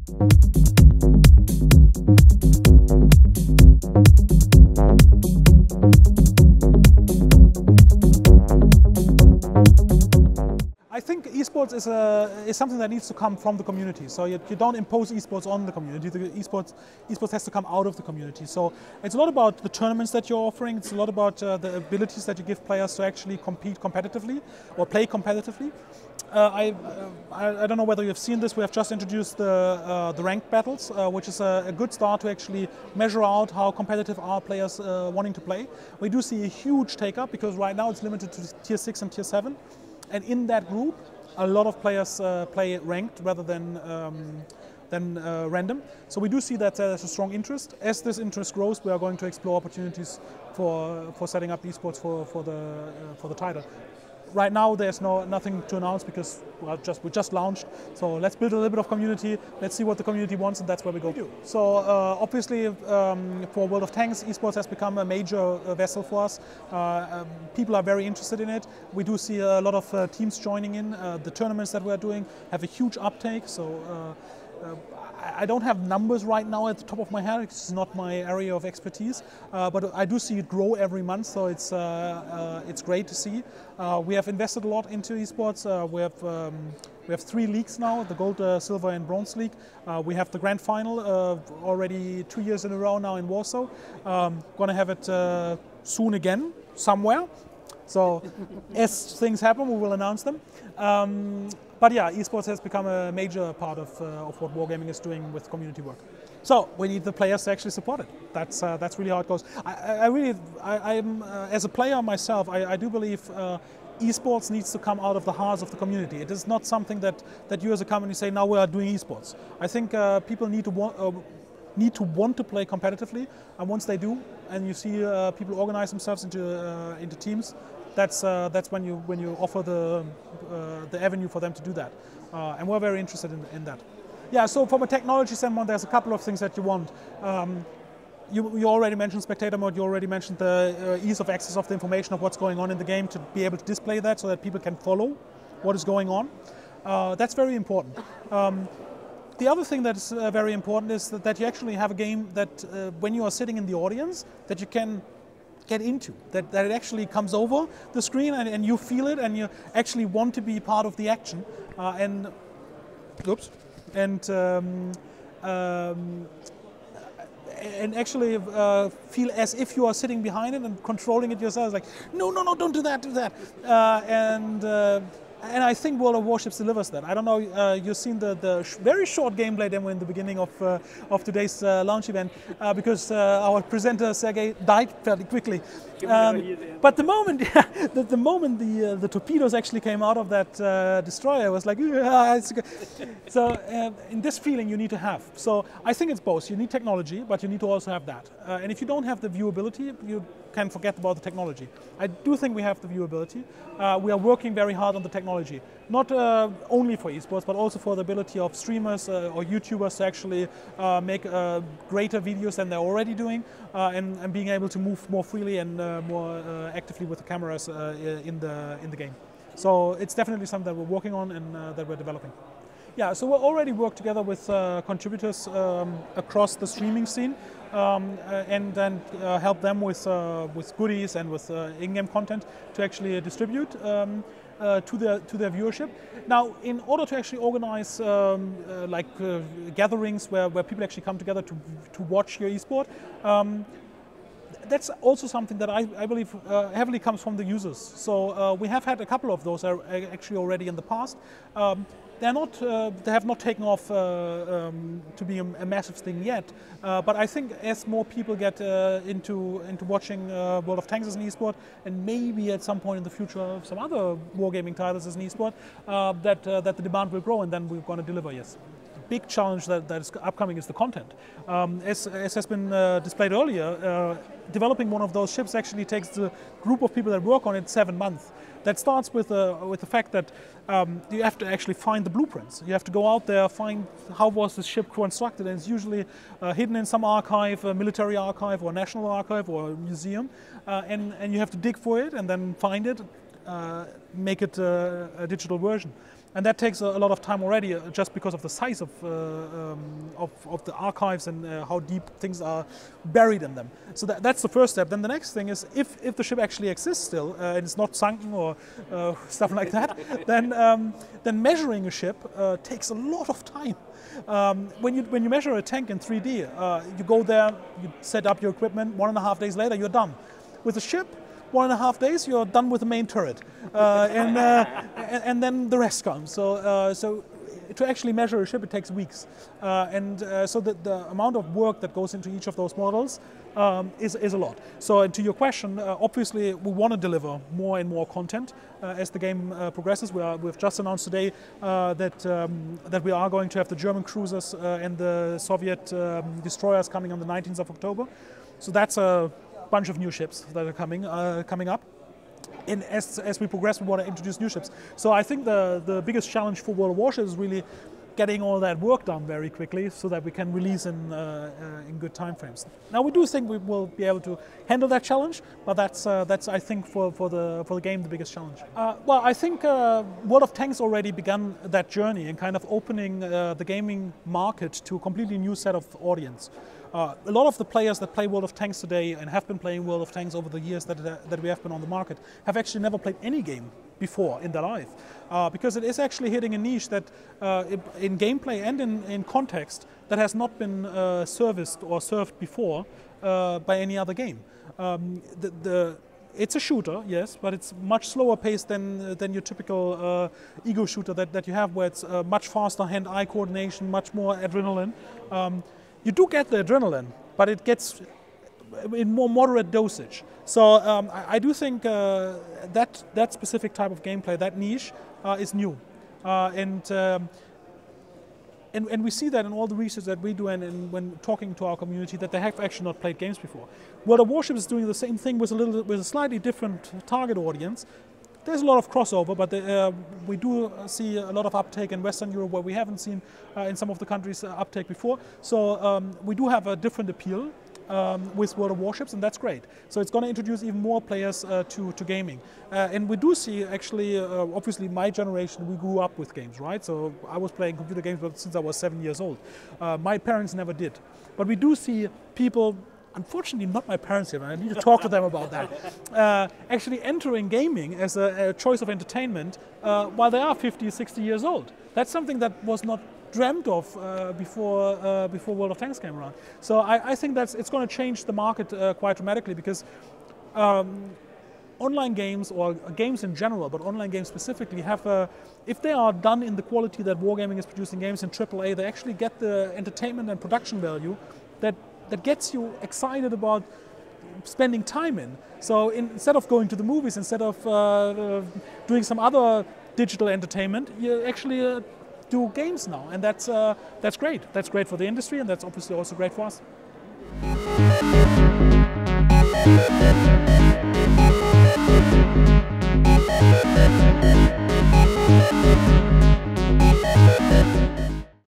I think esports is something that needs to come from the community. So you don't impose esports on the community. The esports has to come out of the community. So it's a lot about the tournaments that you're offering. It's a lot about the abilities that you give players to actually compete competitively or play competitively. I don't know whether you've seen this. We have just introduced the ranked battles, which is a good start to actually measure out how competitive are players wanting to play. We do see a huge take-up because right now it's limited to tier 6 and tier 7. And in that group, a lot of players play ranked rather than random. So we do see that there's a strong interest. As this interest grows, we are going to explore opportunities for setting up esports for the title. Right now, there's nothing to announce because we just launched. So let's build a little bit of community. Let's see what the community wants, and that's where we go. So obviously, for World of Tanks, esports has become a major vessel for us. People are very interested in it. We do see a lot of teams joining in. The tournaments that we're doing have a huge uptake. So I don't have numbers right now at the top of my head. It's not my area of expertise, but I do see it grow every month. So it's great to see. We have invested a lot into esports. We have 3 leagues now: the Gold, Silver, and Bronze League. We have the Grand Final already 2 years in a row now in Warsaw. Going to have it soon again somewhere. So as things happen, we will announce them. But yeah, esports has become a major part of what Wargaming is doing with community work. So we need the players to actually support it. That's really how it goes. I'm as a player myself, I do believe esports needs to come out of the hearts of the community. It is not something that you as a company say, now we are doing esports. I think people need to want to play competitively, and once they do, and you see people organize themselves into teams, that's when you offer the avenue for them to do that, and we're very interested in that. Yeah, so from a technology standpoint, there's a couple of things that you want. You already mentioned spectator mode. You already mentioned the ease of access of the information of what's going on in the game, to be able to display that so that people can follow what is going on. That's very important. The other thing that's very important is that you actually have a game that when you are sitting in the audience, that you can get into, that it actually comes over the screen and you feel it and you actually want to be part of the action and actually feel as if you are sitting behind it and controlling it yourself. It's like, no, don't do that, and I think World of Warships delivers that. I don't know, you've seen the very short gameplay demo in the beginning of today's launch event because our presenter Sergey died fairly quickly. But the moment the torpedoes actually came out of that destroyer, it was like, it's good. So in this feeling you need to have. So I think it's both. You need technology, but you need to also have that. And if you don't have the viewability, you can forget about the technology. I do think we have the viewability. We are working very hard on the technology, not only for esports, but also for the ability of streamers or YouTubers to actually make greater videos than they're already doing, and being able to move more freely and more actively with the cameras in the game. So it's definitely something that we're working on and that we're developing. Yeah, so we already work together with contributors across the streaming scene, and then help them with goodies and with in-game content to actually distribute to their viewership. Now, in order to actually organize gatherings where people actually come together to watch your esport, that's also something that I believe heavily comes from the users. So we have had a couple of those actually already in the past. They have not taken off to be a massive thing yet, but I think as more people get into watching World of Tanks as an esport, and maybe at some point in the future some other wargaming titles as an esport, that the demand will grow, and then we're going to deliver. Yes. Big challenge that is upcoming is the content. As has been displayed earlier, developing one of those ships actually takes the group of people that work on it 7 months. That starts with the fact that you have to actually find the blueprints. You have to go out there, find how was this ship constructed, and it's usually hidden in some archive, a military archive or a national archive or a museum, and you have to dig for it and then find it, make it a digital version. and that takes a lot of time already, just because of the size of the archives and how deep things are buried in them. So that's the first step. Then the next thing is, if the ship actually exists still and it's not sunken or stuff like that, then measuring a ship takes a lot of time. When you measure a tank in 3D, you go there, you set up your equipment, 1.5 days later you're done. With a ship, 1.5 days you're done with the main turret, and then the rest comes. So to actually measure a ship, it takes weeks, so the amount of work that goes into each of those models is a lot. So to your question, obviously we want to deliver more and more content as the game progresses. We've just announced today that we are going to have the German cruisers and the Soviet destroyers coming on the 19th of October. So that's a bunch of new ships that are coming up. And as we progress, we want to introduce new ships. So I think the biggest challenge for World of Warships is really getting all that work done very quickly, so that we can release in good time frames. Now we do think we will be able to handle that challenge, but that's I think for the game the biggest challenge. Well, I think World of Tanks already began that journey and kind of opening the gaming market to a completely new set of audience. A lot of the players that play World of Tanks today and have been playing World of Tanks over the years that we have been on the market have actually never played any game before in their life, because it is actually hitting a niche that in gameplay and in context that has not been serviced or served before by any other game. It's a shooter, yes, but it's much slower paced than your typical ego shooter that you have, where it's much faster hand-eye coordination, much more adrenaline. You do get the adrenaline, but it gets in more moderate dosage. So I do think that specific type of gameplay, that niche, is new, and we see that in all the research that we do and when talking to our community, that they have actually not played games before. World of Warships is doing the same thing with a slightly different target audience. There's a lot of crossover, but we do see a lot of uptake in Western Europe, where we haven't seen in some of the countries uptake before. So we do have a different appeal with World of Warships, and that's great. So it's going to introduce even more players to gaming. And we do see, actually, obviously my generation, we grew up with games, right? So I was playing computer games since I was 7 years old. My parents never did. But we do see people, unfortunately not my parents here, I need to talk to them about that, actually entering gaming as a choice of entertainment while they are 50, 60 years old. That's something that was not dreamt of before World of Tanks came around. So I think it's going to change the market quite dramatically, because online games, or games in general, but online games specifically, have if they are done in the quality that Wargaming is producing games in AAA, they actually get the entertainment and production value that gets you excited about spending time in. So instead of going to the movies, instead of doing some other digital entertainment, you actually do games now, and that's great. That's great for the industry, and that's obviously also great for us.